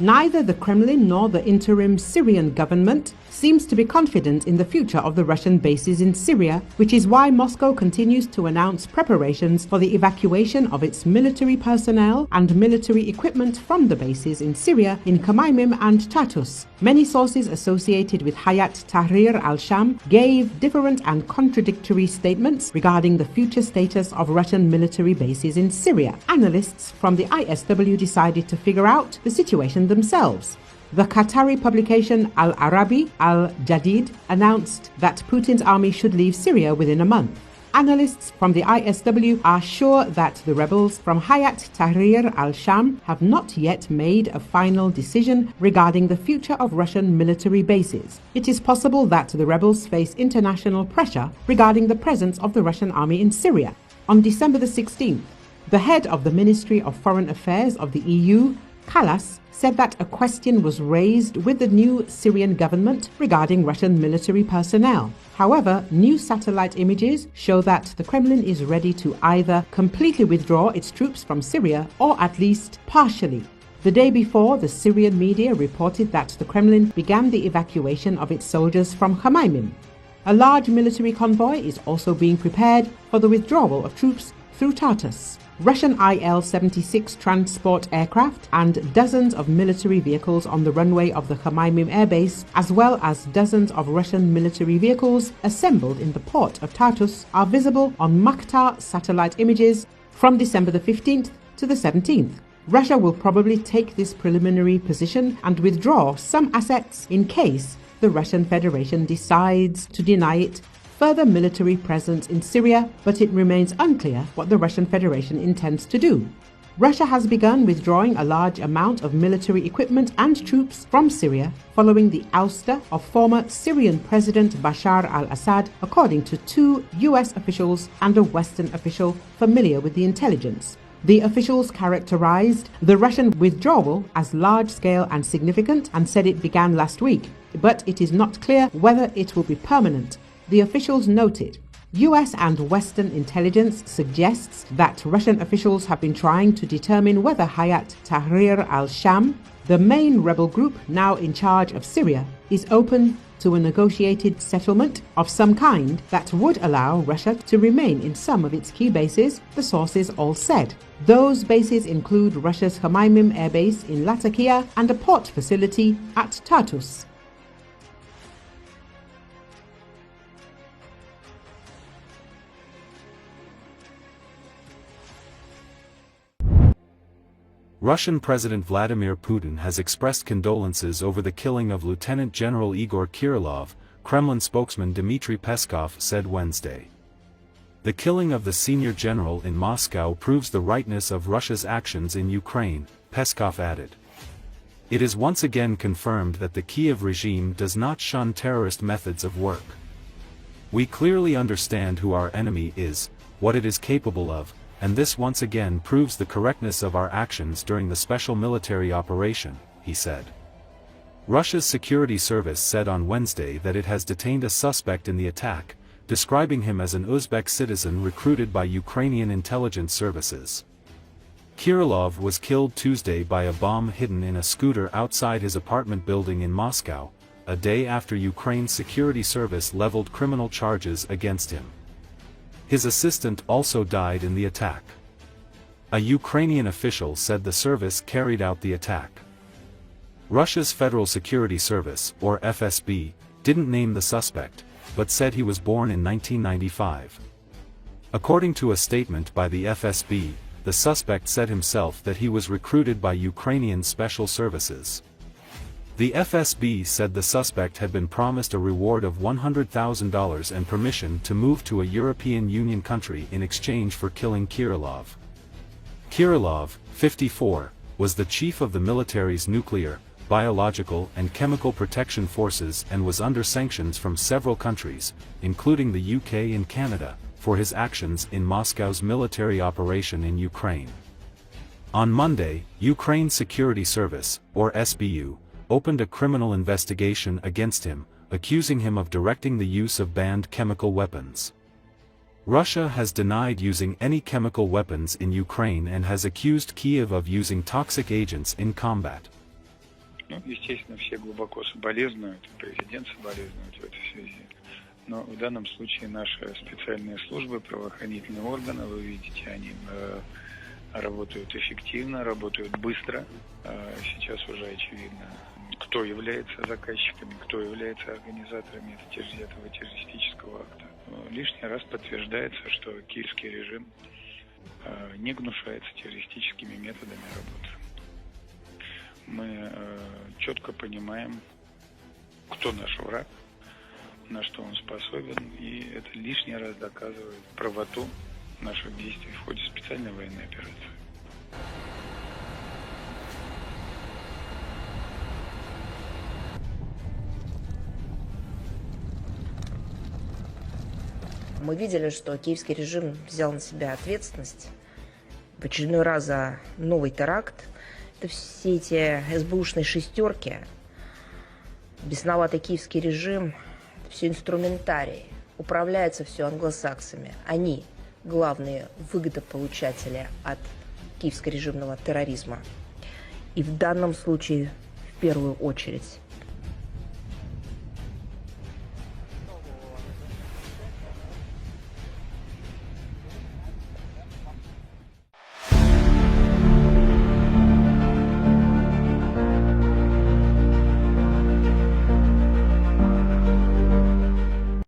Neither the Kremlin nor the interim Syrian government seems to be confident in the future of the Russian bases in Syria, which is why Moscow continues to announce preparations for the evacuation of its military personnel and military equipment from the bases in Syria in Khmeimim and Tartus. Many sources associated with Hayat Tahrir al-Sham gave different and contradictory statements regarding the future status of Russian military bases in Syria. Analysts from the ISW decided to figure out the situation themselves. The Qatari publication Al-Arabi Al-Jadid announced that Putin's army should leave Syria within a month. Analysts from the ISW are sure that the rebels from Hayat Tahrir al-Sham have not yet made a final decision regarding the future of Russian military bases. It is possible that the rebels face international pressure regarding the presence of the Russian army in Syria. On December the 16th, the head of the Ministry of Foreign Affairs of the EU, Kallas, said that a question was raised with the new Syrian government regarding Russian military personnel. However, new satellite images show that the Kremlin is ready to either completely withdraw its troops from Syria or at least partially. The day before, the Syrian media reported that the Kremlin began the evacuation of its soldiers from Khmeimim. A large military convoy is also being prepared for the withdrawal of troops through Tartus. Russian Il-76 transport aircraft and dozens of military vehicles on the runway of the Khmeimim airbase, as well as dozens of Russian military vehicles assembled in the port of Tartus, are visible on Maktar satellite images from December the 15th to the 17th. Russia will probably take this preliminary position and withdraw some assets in case the Russian Federation decides to deny it further military presence in Syria, but it remains unclear what the Russian Federation intends to do. Russia has begun withdrawing a large amount of military equipment and troops from Syria following the ouster of former Syrian President Bashar al-Assad, according to 2 US officials and a Western official familiar with the intelligence. The officials characterized the Russian withdrawal as large-scale and significant and said it began last week, but it is not clear whether it will be permanent. The officials noted, US and Western intelligence suggests that Russian officials have been trying to determine whether Hayat Tahrir al-Sham, the main rebel group now in charge of Syria, is open to a negotiated settlement of some kind that would allow Russia to remain in some of its key bases, the sources all said. Those bases include Russia's Khmeimim air base in Latakia and a port facility at Tartus. Russian President Vladimir Putin has expressed condolences over the killing of Lieutenant General Igor Kirillov, Kremlin spokesman Dmitry Peskov said Wednesday. The killing of the senior general in Moscow proves the rightness of Russia's actions in Ukraine, Peskov added. It is once again confirmed that the Kiev regime does not shun terrorist methods of work. We clearly understand who our enemy is, what it is capable of, and this once again proves the correctness of our actions during the special military operation, he said. Russia's security service said on Wednesday that it has detained a suspect in the attack, describing him as an Uzbek citizen recruited by Ukrainian intelligence services. Kirillov was killed Tuesday by a bomb hidden in a scooter outside his apartment building in Moscow, a day after Ukraine's security service leveled criminal charges against him. His assistant also died in the attack. A Ukrainian official said the service carried out the attack. Russia's Federal Security Service, or FSB, didn't name the suspect, but said he was born in 1995. According to a statement by the FSB, the suspect said himself that he was recruited by Ukrainian special services. The FSB said the suspect had been promised a reward of $100,000 and permission to move to a European Union country in exchange for killing Kirillov. Kirillov, 54, was the chief of the military's nuclear, biological and chemical protection forces and was under sanctions from several countries, including the UK and Canada, for his actions in Moscow's military operation in Ukraine. On Monday, Ukraine's Security Service, or SBU, opened a criminal investigation against him, accusing him of directing the use of banned chemical weapons. Russia has denied using any chemical weapons in Ukraine and has accused Kiev of using toxic agents in combat. Ну, естественно, все глубоко соболезнуют, президент соболезнует в этой связи. Но в данном случае наши специальные службы, правоохранительные органы, вы видите, они работают эффективно, работают быстро. Сейчас уже очевидно, кто является заказчиками, кто является организаторами этого террористического акта. Лишний раз подтверждается, что киевский режим не гнушается террористическими методами работы. Мы четко понимаем, кто наш враг, на что он способен, и это лишний раз доказывает правоту наших действий в ходе специальной военной операции. Мы видели, что киевский режим взял на себя ответственность в очередной раз за новый теракт. Это все эти СБУшные шестерки, бесноватый киевский режим, это все инструментарий. Управляется все англосаксами. Они главные выгодополучатели от киевско-режимного терроризма. И в данном случае, в первую очередь,